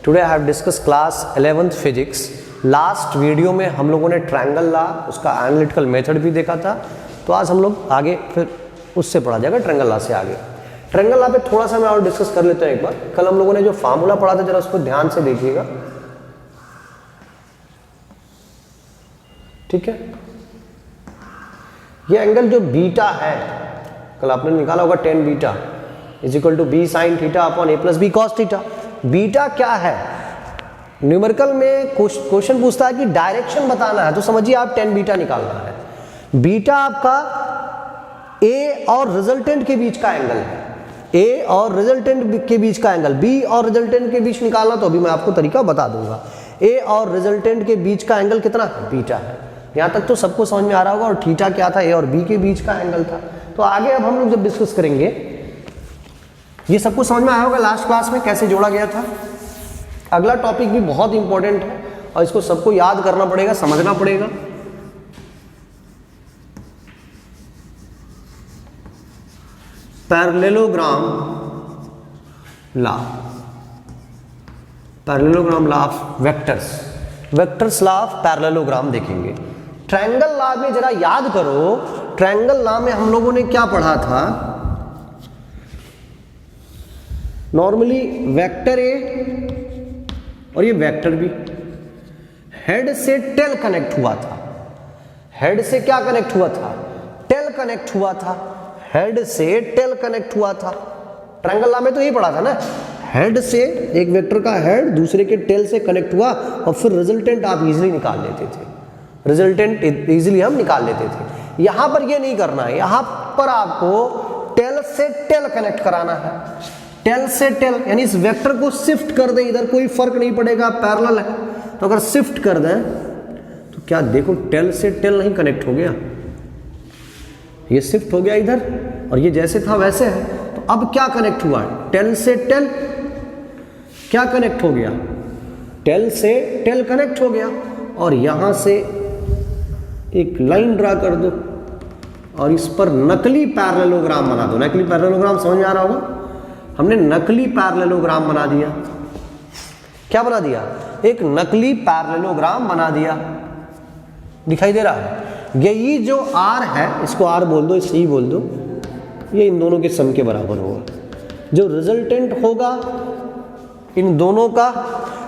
Today I have discuss class 11th physics. Last video में हम लोगों ने ट्रायंगल लॉ, उसका एनालिटिकल मेथड भी देखा था। तो आज हम लोग आगे फिर उससे पढ़ा जाएगा ट्रायंगल लॉ से आगे। ट्रायंगल लॉ पे थोड़ा सा मैं और डिस्कस कर लेता हूँ एक बार। कल हम लोगों ने जो फार्मूला पढ़ा था जरा उसको ध्यान से देखिएगा, ठीक है। ये एंगल जो बीटा है, कल आपने निकाला होगा tan beta is equal to b sine theta upon a plus b cos theta. Beta क्या है? न्यूमेरिकल में क्वेश्चन पूछता है कि डायरेक्शन बताना है, तो समझिए आप tan बीटा निकालना है। बीटा आपका ए और रिजल्टेंट के बीच का एंगल है, ए और रिजल्टेंट के बीच का एंगल। बी और रिजल्टेंट के बीच निकालना तो अभी मैं आपको तरीका बता दूंगा। ए और रिजल्टेंट के बीच का एंगल कितना है? बीटा है। यहां तक तो सबको समझ में आ रहा होगा। और थीटा क्या था? ए और बी के बीच का एंगल था। तो आगे अब हम लोग जब डिस्कस करेंगे, ये सबको समझ में आया होगा लास्ट क्लास में कैसे जोड़ा गया था। अगला टॉपिक भी बहुत इंपॉर्टेंट है और इसको सबको याद करना पड़ेगा, समझना पड़ेगा। Parallelogram law, parallelogram law of vectors, vectors law of parallelogram देखेंगे। ट्रायंगल लॉ में जरा याद करो, ट्रायंगल लॉ में हम लोगों ने क्या पढ़ा था? नॉर्मली वेक्टर ए और ये वेक्टर बी हेड से टेल कनेक्ट हुआ था। हेड से क्या कनेक्ट हुआ था? टेल कनेक्ट हुआ था। हेड से टेल कनेक्ट हुआ था। ट्रायंगल लॉ में तो यही पढ़ा था ना, हेड से, एक वेक्टर का हेड दूसरे के टेल से कनेक्ट हुआ और फिर रिजल्टेंट आप इजीली निकाल लेते थे। रिजल्टेंट इजीली हम निकाल लेते थे। यहां पर ये नहीं करना है, यहां पर आपको टेल से टेल कनेक्ट कराना है। टेल से टेल यानी इस वेक्टर को शिफ्ट कर दें, इधर कोई फर्क नहीं पड़ेगा, पैरेलल है। तो अगर शिफ्ट कर दें तो क्या देखो, टेल से टेल नहीं कनेक्ट हो गया, ये शिफ्ट हो गया इधर और ये जैसे था वैसे है। तो अब क्या कनेक्ट हुआ? टेल से टेल क्या कनेक्ट हो गया? टेल से टेल कनेक्ट हो गया। और यहां से एक लाइन ड्रा कर दो और इस पर नकली पैरेललोग्राम बना दो। नकली पैरेललोग्राम समझ में आ रहा होगा। हमने नकली पैरेललोग्राम बना दिया। क्या बना दिया? एक नकली पैरेललोग्राम बना दिया। दिखाई दे रहा है? ये जो आर है, इसको आर बोल दो, इसे ई बोल दो, ये इन दोनों के सम के बराबर होगा। जो रिजल्टेंट होगा इन दोनों का,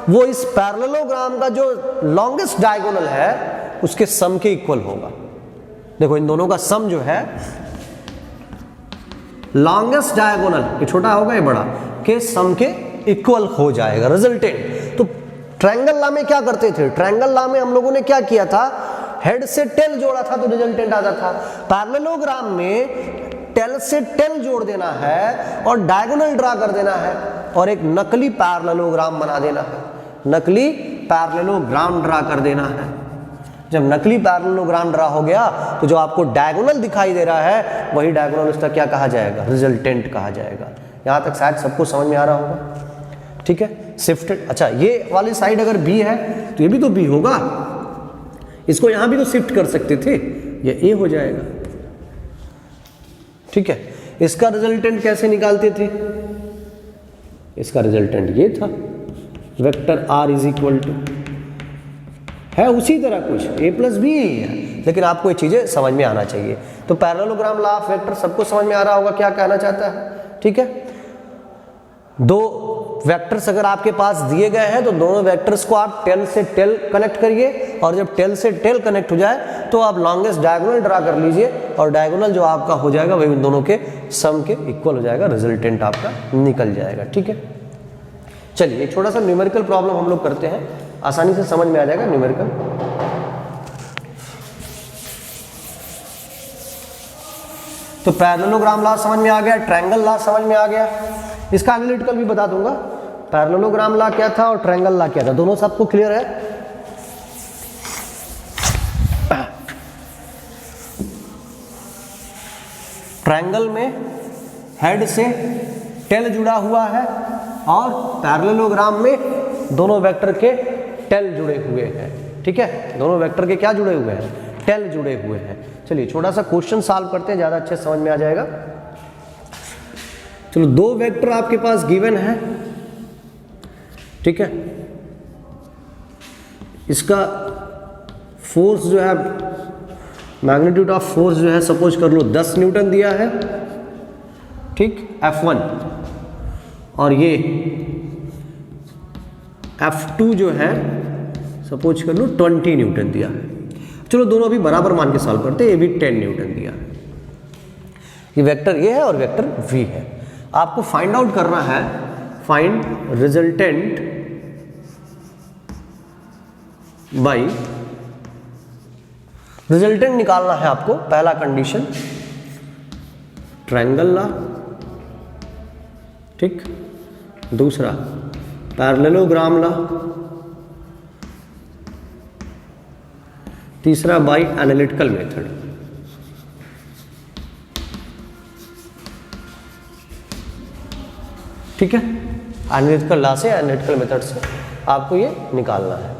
वो इस पैरेललोग्राम का जो लॉन्गेस्ट डायगोनल है उसके सम के इक्वल होगा। देखो इन दोनों का सम जो है, लॉन्गेस्ट डायगोनल, ये छोटा होगा ये बड़ा, के सम के इक्वल हो जाएगा रिजल्टेंट। तो ट्रायंगल लॉ में क्या करते थे? ट्रायंगल लॉ में हम लोगों ने क्या किया था? हेड से टेल जोड़ा था तो रिजल्टेंट आता था। पैरेललोग्राम में टेल से टेल जोड़ देना है और डायगोनल ड्रा कर देना है और एक नकली पैरेललोग्राम बना देना है। नकली पैरेललोग्राम ड्रा कर देना है। जब नकली पैरेललोग्राम ड्रा हो गया तो जो आपको डायगोनल दिखाई दे रहा है वही डायगोनल उसका क्या कहा जाएगा? रिजल्टेंट कहा जाएगा। यहां तक शायद सबको समझ में आ रहा होगा, ठीक है। शिफ्टेड, अच्छा ये वाली साइड अगर बी है तो ये भी तो बी होगा, इसको यहां भी तो शिफ्ट कर सकते थे, ये ए हो जाएगा, ठीक है। इसका रिजल्टेंट कैसे निकालते थे? इसका रिजल्टेंट ये था, vector R is equal to है उसी तरह कुछ ए प्लस बी है, लेकिन आपको ये चीजें समझ में आना चाहिए। तो पैरेललोग्राम लॉ ऑफ वेक्टर सबको समझ में आ रहा होगा क्या कहना चाहता है, ठीक है। दो वेक्टर्स अगर आपके पास दिए गए हैं तो दोनों वेक्टर्स को आप टेल से टेल कनेक्ट करिए और जब टेल से टेल कनेक्ट हो जाए तो आप लॉन्गेस्ट डायगोनल ड्रा कर लीजिए और डायगोनल जो आपका हो जाएगा वही उन दोनों के सम के इक्वल हो जाएगा, रिजल्टेंट आपका निकल जाएगा, ठीक है। चलिए एक छोटा सा न्यूमेरिकल प्रॉब्लम हम लोग करते हैं, आसानी से समझ में आ जाएगा न्यूमेरिकल। तो पैरेललोग्राम लॉ समझ में आ गया, ट्रायंगल लॉ समझ में आ गया, इसका एनालिटिकल भी बता दूंगा। पैरेललोग्राम लॉ क्या था और ट्रायंगल लॉ क्या था, दोनों सबको क्लियर है? ट्रायंगल में हेड से टेल जुड़ा हुआ है और पैरेललोग्राम में दोनों वेक्टर के टेल जुड़े हुए हैं, ठीक है। दोनों वेक्टर के क्या जुड़े हुए हैं? टेल जुड़े हुए हैं। चलिए छोटा सा क्वेश्चन सॉल्व करते हैं, ज्यादा अच्छे समझ में आ जाएगा। चलो दो वेक्टर आपके पास गिवन है, ठीक है। इसका फोर्स जो है, मैग्नीट्यूड ऑफ फोर्स जो है सपोज कर लो 10 न्यूटन दिया है, ठीक, F1, और ये F2 जो है सपोज कर लो 20 न्यूटन दिया है। चलो दोनों अभी बराबर मान के सॉल्व करते हैं। ये भी 10 न्यूटन दिया है। ये वेक्टर ए है और वेक्टर वी है। आपको फाइंड आउट करना है, फाइंड रिजल्टेंट बाई, रिजल्टेंट निकालना है आपको। पहला कंडीशन ट्रायंगल लॉ, ठीक, दूसरा पैरेललोग्राम लॉ, तीसरा बाय एनालिटिकल मेथड। ठीक है, एनालिटिकल लॉ से, एनालिटिकल मेथड से आपको ये निकालना है।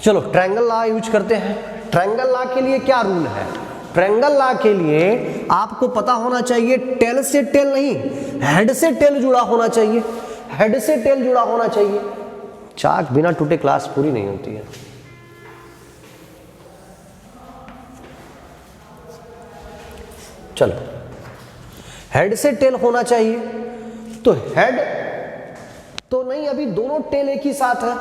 चलो ट्रायंगल लॉ यूज करते हैं। ट्रायंगल लॉ के लिए क्या रूल है? ट्रायंगल लॉ के लिए आपको पता होना चाहिए टेल से टेल नहीं, हेड से टेल जुड़ा होना चाहिए। हेड से टेल जुड़ा होना चाहिए। चाक बिना टूटे क्लास पूरी नहीं होती है। चलो, हेड से टेल होना चाहिए। तो हेड तो नहीं, अभी दोनों टेल एक ही साथ है,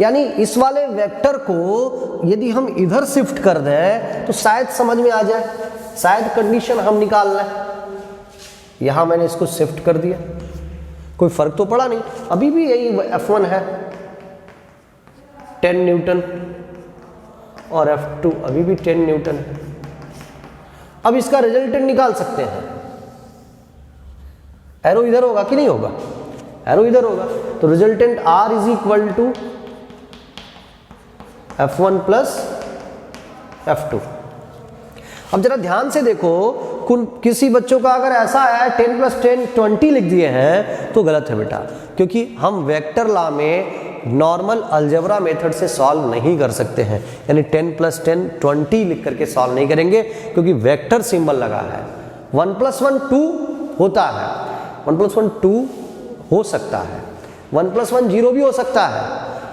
यानी इस वाले वेक्टर को यदि हम इधर शिफ्ट कर दें तो शायद समझ में आ जाए, शायद कंडीशन हम निकाल लें। यहां मैंने इसको शिफ्ट कर दिया, कोई फर्क तो पड़ा नहीं, अभी भी यही F1 है 10 न्यूटन और F2 अभी भी 10 न्यूटन है। अब इसका रिजल्टेंट निकाल सकते हैं। एरो इधर होगा कि नहीं होगा? एरो इधर होगा, तो resultant R is equal to F1 plus F2। अब जरा ध्यान से देखो, किसी बच्चों का अगर ऐसा है 10 प्लस 10 20 लिख दिए हैं तो गलत है बेटा, क्योंकि हम वेक्टर लॉ में नॉर्मल अलजेब्रा मेथड से सॉल्व नहीं कर सकते हैं। यानी 10 प्लस 10 20 लिख करके सॉल्व नहीं करेंगे, क्योंकि वेक्टर सिंबल लगा है। 1 प्लस 1 2 होता है, 1 प्लस 1 2 हो सकता है, 1 प्लस 1 0 भी हो सकता है,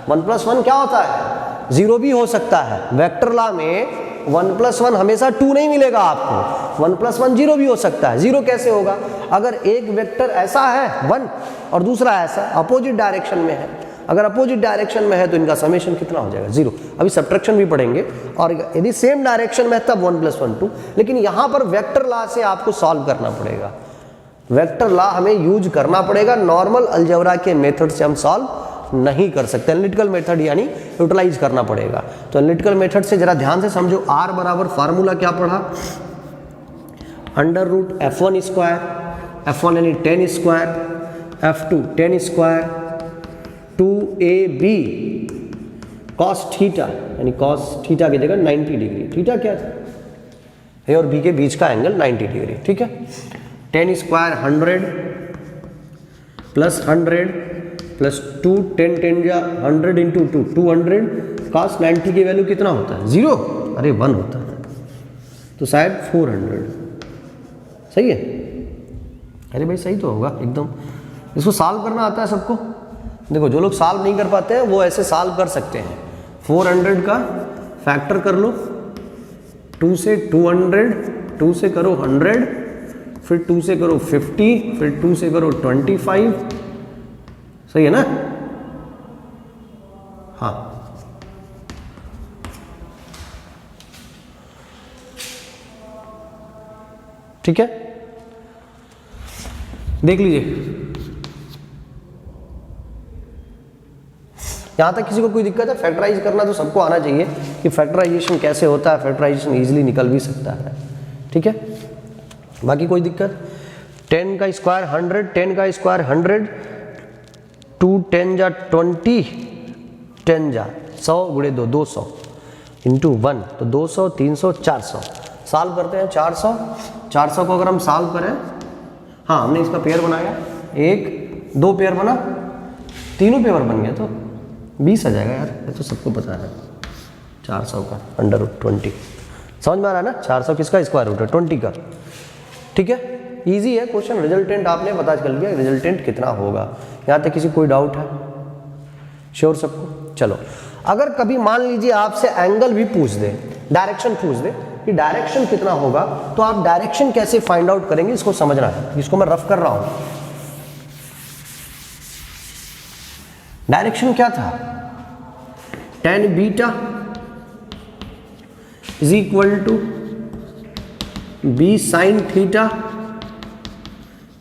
1 प्लस 1 क्या होता है? 0 भी हो सकता है। वेक्टर लॉ में 1 प्लस 1 हमेशा 2 नहीं मिलेगा आपको, 1 प्लस 1 0 भी हो सकता है। 0 कैसे होगा? अगर एक वेक्टर ऐसा है 1 और दूसरा ऐसा अपोजिट डायरेक्शन में है, अगर अपोजिट डायरेक्शन में है तो इनका समेशन कितना हो जाएगा? 0। अभी सब्ट्रैक्शन भी पढ़ेंगे। और यदि सेम डायरेक्शन में है तब 1 प्लस 1 2, लेकिन यहां पर वेक्टर लॉ से आपको सॉल्व करना पड़ेगा। वेक्टर लॉ हमें यूज करना पड़ेगा, नॉर्मल अलजेब्रा के मेथड से हम सॉल्व नहीं कर सकते। एनालिटिकल मेथड यानी यूटिलाइज करना पड़ेगा। तो एनालिटिकल मेथड से जरा ध्यान से समझो। R बराबर फार्मूला क्या पढ़ा? Under root F1 square, F1 यानी 10 square, F2 10 square, 2AB cos theta, यानी cos थीटा की जगह 90 डिग्री। थीटा क्या था? A और B के बीच का एंगल 90 डिग्री। ठीक है, 10 स्क्वायर 100 प्लस 100 प्लस 2, 10 10 जा 100 इंटू 2 200, cos 90 की वैल्यू कितना होता है? 0? अरे 1 होता है, तो शायद 400। सही है? अरे भाई सही तो होगा एकदम। इसको सॉल्व करना आता है सबको? देखो, जो लोग सॉल्व नहीं कर पाते हैं वो ऐसे सॉल्व कर सकते हैं। 400 का फैक्टर कर लो, 2 से 200, 2 से करो 100, फिर 2 से करो 50, फिर 2 से करो 25। सही है ना? हाँ, ठीक है, देख लीजिए। यहां तक किसी को कोई दिक्कत है? फैक्टराइज करना तो सबको आना चाहिए कि फैक्टराइजेशन कैसे होता है। फैक्टराइजेशन इजीली निकल भी सकता है। ठीक है, बाकी कोई दिक्कत? 10 का स्क्वायर 100, 10 का स्क्वायर 100, 2 10 जा 20, 10 जा 100 गुणे 2 200 इंटू 1, तो 200 300 400। सॉल्व करते हैं। 400 को अगर हम सॉल्व करें, हाँ हमने इसका पेयर बनाया, 1 2 पेयर बना, तीनों पेयर बन गया, तो 20 आ जाएगा यार। ये तो सबको पता है। 400 का अंडर रूट 20, समझ में आ रहा है ना? 400 किसका स्क्वायर रूट है? 20 का। ठीक है, इजी है क्वेश्चन। रिजल्टेंट आपने पता चल गया, रिजल्टेंट कितना होगा। यहाँ तक किसी कोई डाउट है? श्योर सबको? चलो, अगर कभी मान लीजिए आपसे एंगल भी पूछ दे, डायरेक्शन पूछ दे कि डायरेक्शन कितना होगा, तो आप डायरेक्शन कैसे फाइंड आउट करेंगे इसको समझना है, जिसको मैं रफ कर रहा हूं। डायरेक्शन क्या था? tan beta is equal to b sine theta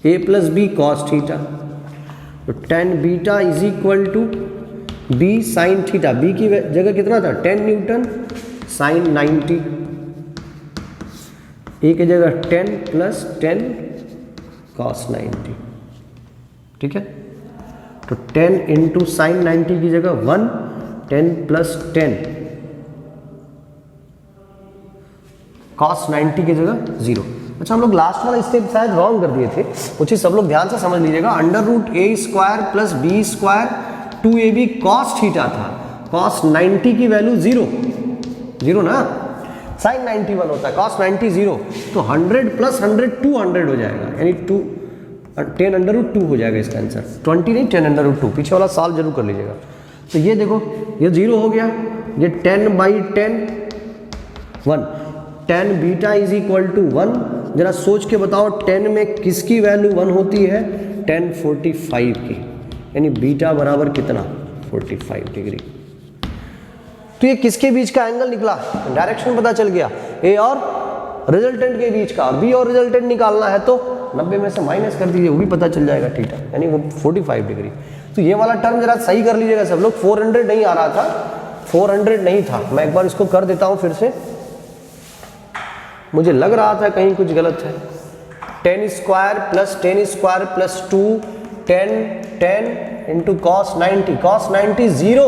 a plus b cos theta. तो tan beta is equal to b sine theta, b की जगह कितना था 10 न्यूटन साइन 90, ए की जगह 10 प्लस 10 कॉस 90, ठीक है। तो 10 इंटू साइन 90 की जगह 1, 10 प्लस 10 कॉस 90 की जगह 0। अच्छा, हम लोग लास्ट वाला स्टेप शायद रॉन्ग कर दिए थे, वो चीज सब लोग ध्यान से समझ लीजिएगा। अंडर रूट ए square plus B square 2ab cos theta था, कॉस 90 की वैल्यू 0 ना, साइन 90 1 होता है, कॉस 90 0, तो 100 प्लस 100 200 हो जाएगा, यानी 10 अंडर रूट 2 हो जाएगा इसका आंसर, 20 नहीं 10 अंडर रूट 2। पीछे वाला सॉल्व जरूर कर लीजिएगा। तो ये देखो, ये 0 हो गया, ये 10/10 1, tan beta is equal to 1। जरा सोच के बताओ 10 में किसकी वैल्यू 1 होती है? tan 45 की, यानी बीटा बराबर कितना 45 डिग्री। तो ये किसके बीच का एंगल निकला? डायरेक्शन पता चल गया, ए और रिजल्टेंट के बीच का। बी और रिजल्टेंट निकालना है तो 90 में से माइनस कर दीजिए, वो भी पता चल जाएगा थीटा, यानी वो 45 डिग्री। तो ये वाला टर्म जरा सही कर लीजिएगा सब लोग। 400 नहीं आ रहा था, 400 नहीं था, मैं एक बार इसको कर देता हूं फिर से, मुझे लग रहा था कहीं कुछ गलत है। 10 square plus 10 square plus 2 10 into cos 90, cos 90 0,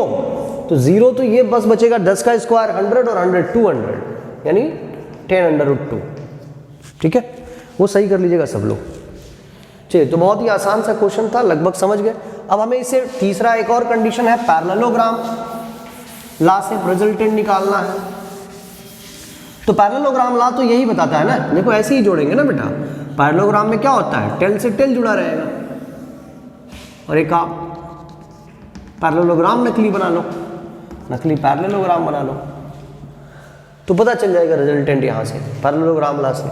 तो 0 तो ये बस बचेगा 10 का स्क्वायर 100 और 100 200, यानी 10 अंडर रूट 2, ठीक है। वो सही कर लीजिएगा सब लोग। चलिए, तो बहुत ही आसान सा क्वेश्चन था, लगभग समझ गए। अब हमें इसे तीसरा एक और कंडीशन है, पैरेललोग्राम ला से रिजल्टेंट निकालना है। तो पैरेललोग्राम ला तो यही बताता है ना, देखो ऐसे ही जोड़ेंगे ना बेटा। पैरेललोग्राम में क्या होता है? टेल से टेल जुड़ा रहेगा, और एक आप पैरेललोग्राम नकली बना लो, नकली पैरेललोग्राम बना लो, तो पता चल जाएगा रिजल्टेंट यहाँ से, पैरेललोग्राम ला से।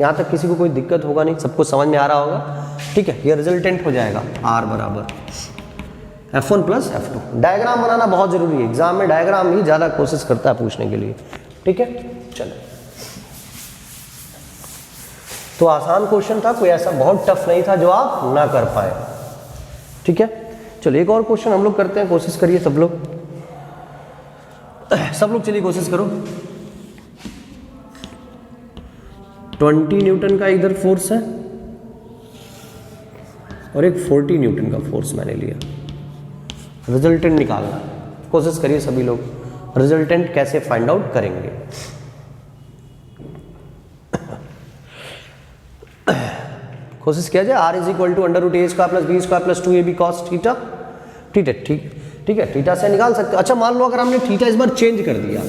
यहाँ तक किसी को कोई दिक्कत होगा नहीं, सबको समझ में आ रहा होगा, ठीक है। ये रिजल्टेंट हो जाएगा R बराबर F1 प्लस F2। डायग्राम बनाना बहुत जरूरी है, एग्जाम में डायग्राम ही ज़्यादा कोशिश करता है पूछने के लिए, ठीक है। चलो, तो आसान क्वेश्चन था, कोई ऐसा बहुत टफ नहीं था जो आप ना कर पाए, ठीक है। चलो, एक और क्वेश्चन हम लोग करते हैं, कोशिश करिए सब लोग, चलिए कोशिश करो। 20 न्यूटन का इधर फोर्स है और एक 40 न्यूटन का फोर्स मैंने लिया, रिजल्टेंट निकालना। कोशिश करिए सभी लोग, रिजल्टेंट कैसे फाइंड आउट करेंगे। कोशिश किया जाए। R is equal to under root A square plus B square plus 2ab cos theta, ठीक है, ठीक है, थीटा से निकाल सकते हो। अच्छा, मान लो अगर हमने थीटा इस बार चेंज कर दिया,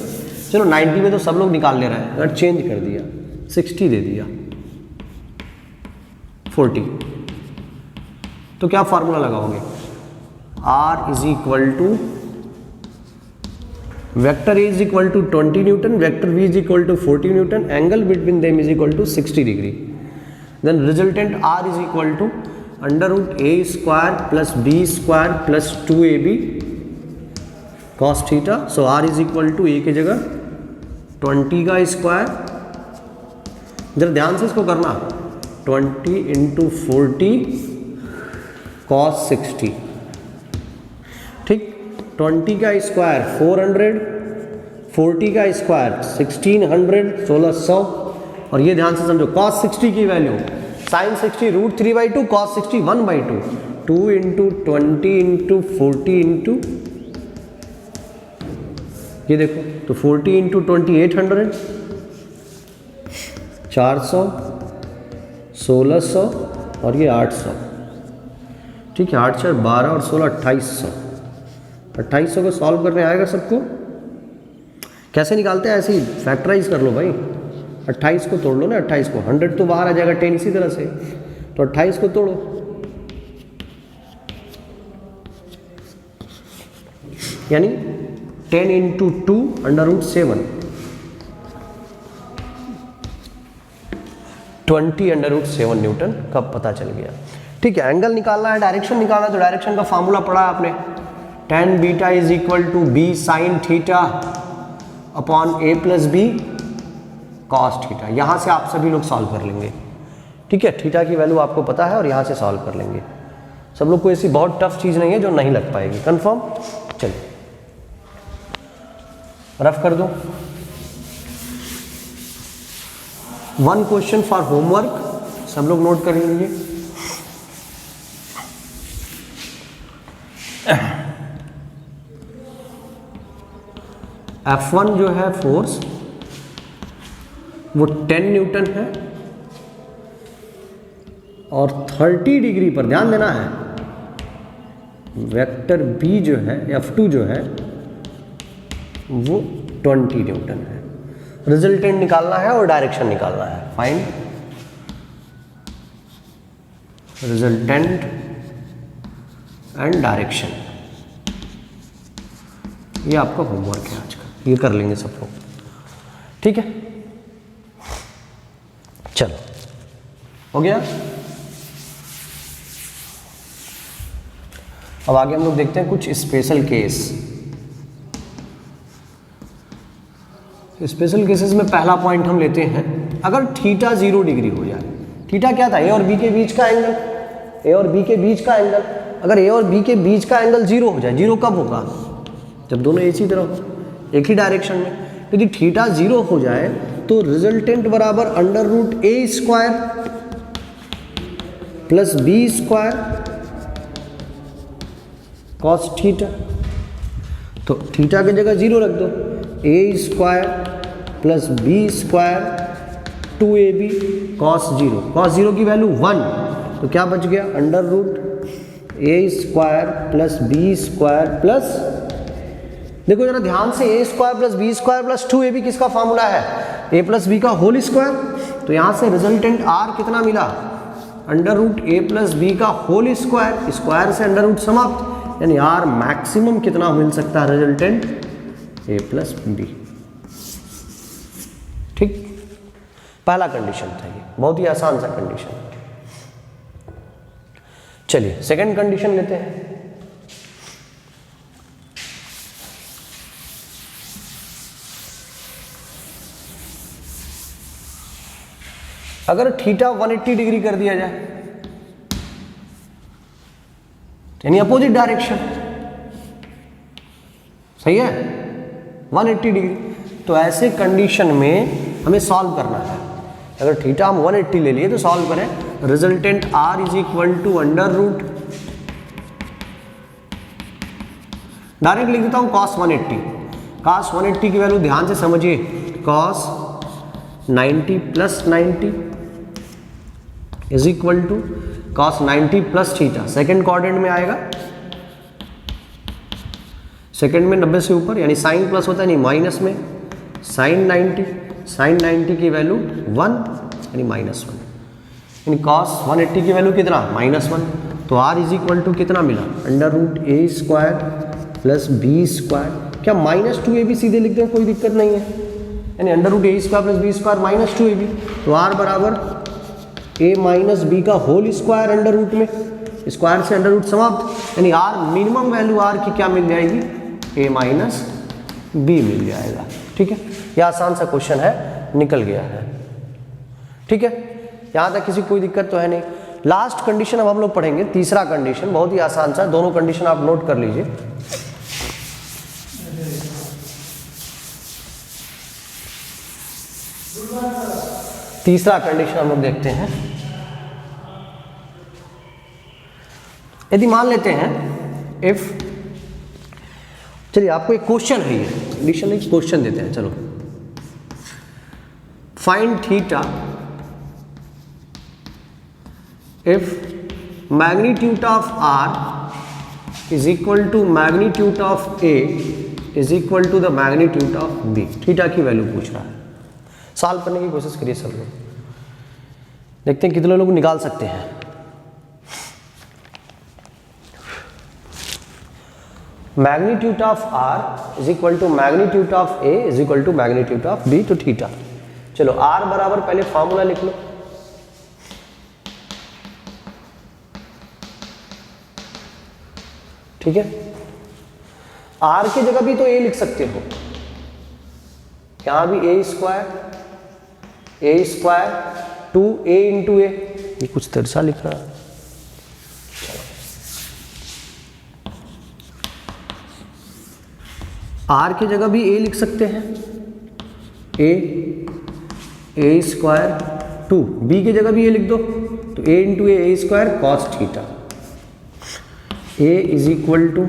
चलो 90 में तो सब लोग निकाल ले रहे हैं, अगर चेंज कर दिया 60 दे दिया 40, तो क्या फार्मूला लगाओगे? R is equal to vector A is equal to 20 newton, vector V is equal to 40 newton, angle between them is equal to 60 degree. Then resultant R is equal to under root A square plus B square plus 2ab cos theta. So R is equal to A की जगह 20 का square, जरा ध्यान से इसको करना, 20 into 40 cos 60, ठीक। 20 का स्क्वायर 400, 40 का स्क्वायर 1600 1600, और ये ध्यान से समझो कॉस 60 की value sine 60 √3/2, cos 60 1/2, 2 into 20 into 40 into, ये देखो, तो 40 इंटू 20 800, 400 1600 और ये 800, ठीक है। 8 4 12 और 16 2800। 2800 को सॉल्व करने आएगा सबको? कैसे निकालते हैं? ऐसे ही फैक्टराइज कर लो भाई, 28 को तोड़ लो ना, 28 को, 100 तो बाहर आ जाएगा 10 इसी तरह से, तो 28 को तोड़ो, यानी 10 इंटू 2 √7, 20 √7 न्यूटन का पता चल गया। ठीक है, एंगल निकालना है, डायरेक्शन निकालना है, तो डायरेक्शन का फॉर्मूला पढ़ा आपने, tan beta is equal to b sine theta upon a plus b cos theta. यहाँ से आप सभी लोग सॉल्व कर लेंगे। ठीक है, थीटा की वैल्यू आपको पता है और यहाँ से सॉल्व कर लेंगे। सब लोग को ऐसी बहुत टफ चीज़ नहीं है जो नहीं लग पाएगी, कंफर्म। चलिए रफ कर दो। 1 क्वेश्चन फॉर होमवर्क, सब लोग नोट कर लीजिए। F1 जो है फोर्स वो 10 न्यूटन है और 30 डिग्री पर ध्यान देना है। वेक्टर B जो है F2 जो है वो 20 न्यूटन है। रिजल्टेंट निकालना है और डायरेक्शन निकालना है। फाइंड रिजल्टेंट एंड डायरेक्शन, ये आपका होमवर्क है आज का, ये कर लेंगे सब लोग। ठीक है, चलो हो गया। अब आगे हम लोग देखते हैं कुछ स्पेशल केस। स्पेशल केसेस में पहला पॉइंट हम लेते हैं, अगर थीटा 0 डिग्री हो जाए। थीटा क्या था? ए और बी के बीच का एंगल, ए और बी के बीच का एंगल। अगर ए और बी के बीच का एंगल 0 हो जाए, 0 कब होगा? जब दोनों एक ही तरफ हो, एक ही डायरेक्शन में। यदि थीटा 0 हो जाए तो रिजल्टेंट बराबर √a² plus b² cos theta. तो थीटा की जगह 0 रख दो, a² plus b² 2ab cos 0। cos 0 की वैल्यू 1, तो क्या बच गया? √a² प्लस b² प्लस, देखो जरा ध्यान से, a² plus b² plus 2ab किसका फॉर्मूला है? a प्लस b का होल स्क्वायर। तो यहां से रिजल्टेंट r कितना मिला? √a प्लस b का होल स्क्वायर, स्क्वायर से अंडर समाप्त, यानी r मैक्सिमम कितना मिल सकता है? Resultant a plus b। ठीक, पहला कंडीशन था ये, बहुत ही आसान सा कंडीशन। चलिए सेकंड कंडीशन लेते हैं। अगर थीटा 180 डिग्री कर दिया जाए, यानी अपोजिट डायरेक्शन, सही है, 180 डिग्री, तो ऐसे कंडीशन में हमें सॉल्व करना है। अगर थीटा हम 180 ले लिए तो सॉल्व करें। Resultant r is equal to √, direct लिख देता हूं cos 180। cos 180 की वैल्यू ध्यान से समझिए, cos 90 plus 90 is equal to cos 90 plus theta. Second quadrant में आएगा, सेकेंड में 90 से ऊपर, यानी साइन प्लस होता है, नहीं माइनस में, साइन 90 की वैल्यू 1 यानी -1, यानी cos 180 की वैल्यू कितना? -1। तो r इज इक्वल टू कितना मिला? √a² plus b²। क्या -2ab सीधे लिखते हैं, कोई दिक्कत नहीं है, यानी √a² प्लस b² -2ab। तो r बराबर a माइनस बी का होल स्क्वायर अंडर रूट में, स्क्वायर से अंडर रूट समाप्त, यानी r मिनिमम वैल्यू r की क्या मिल जाएगी? a माइनस बी मिल जाएगा। ठीक है, यह आसान सा क्वेश्चन है, निकल गया है। ठीक है, यहां तक किसी कोई दिक्कत तो है नहीं। लास्ट कंडीशन अब हम लोग पढ़ेंगे, तीसरा कंडीशन, बहुत ही आसान सा, दोनों कंडीशन आप नोट कर लीजिए। तीसरा कंडीशन हम लोग देखते हैं। यदि मान लेते हैं इफ, चलिए आपको एक क्वेश्चन है, ये कंडीशन एक क्वेश्चन देते हैं। चलो, find theta if magnitude of r is equal to magnitude of a is equal to the magnitude of b। Theta की वैल्यू पूछ रहा है, सॉल्व करने की कोशिश करिए सब लोग, देखते हैं कितने लोग निकाल सकते हैं। Magnitude of R is equal to magnitude of a is equal to magnitude of b, तो थीटा। चलो आर बराबर पहले फॉर्मूला लिख लो, ठीक है। आर की जगह भी तो ए लिख सकते हो, यहां भी ए स्क्वायर 2a इंटू ए, ये कुछ तिरछा लिख रहा है। आर की जगह भी ए लिख सकते हैं, ए स्क्वायर 2, बी की जगह भी ए लिख दो, तो a into a square cos theta, a is equal to,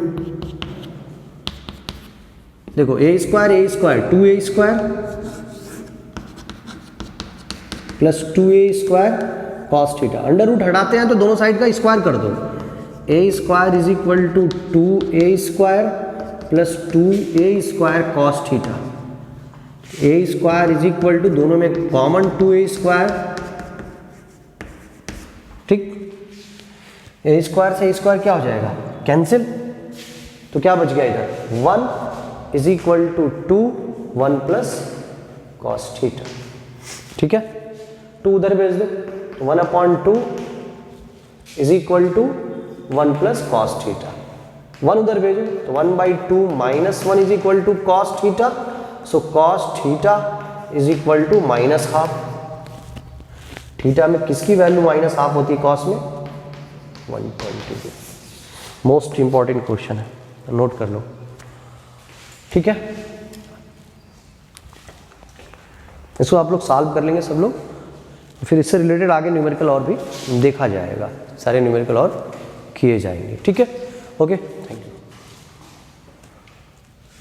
देखो a square 2a square plus 2a square cos theta, under root हटाते हैं तो दोनों साइड का स्क्वायर कर दो, a square is equal to 2a square plus 2a square cos theta, a square is equal to, दोनों में कॉमन 2a स्क्वायर, ठीक, ए स्क्वायर से ए स्क्वायर क्या हो जाएगा, कैंसिल, तो क्या बच गया इधर 1 is equal to 2, 1 plus cos theta, ठीक है। 2 उधर भेज दो, 1/2 is equal to 1 plus cos theta, 1 उधर भेजो तो 1/2 minus 1 is equal to cos theta, so cos theta is equal to -12। Theta में किसकी वैल्यू -12 होती है, कॉस में 1.2। मोस्ट इंपॉर्टेंट क्वेश्चन है, नोट कर लो, ठीक है। इसको आप लोग सॉल्व कर लेंगे सब लोग, फिर इससे रिलेटेड आगे न्यूमेरिकल और भी देखा जाएगा, सारे न्यूमेरिकल और किए जाएंगे, ठीक है। ओके।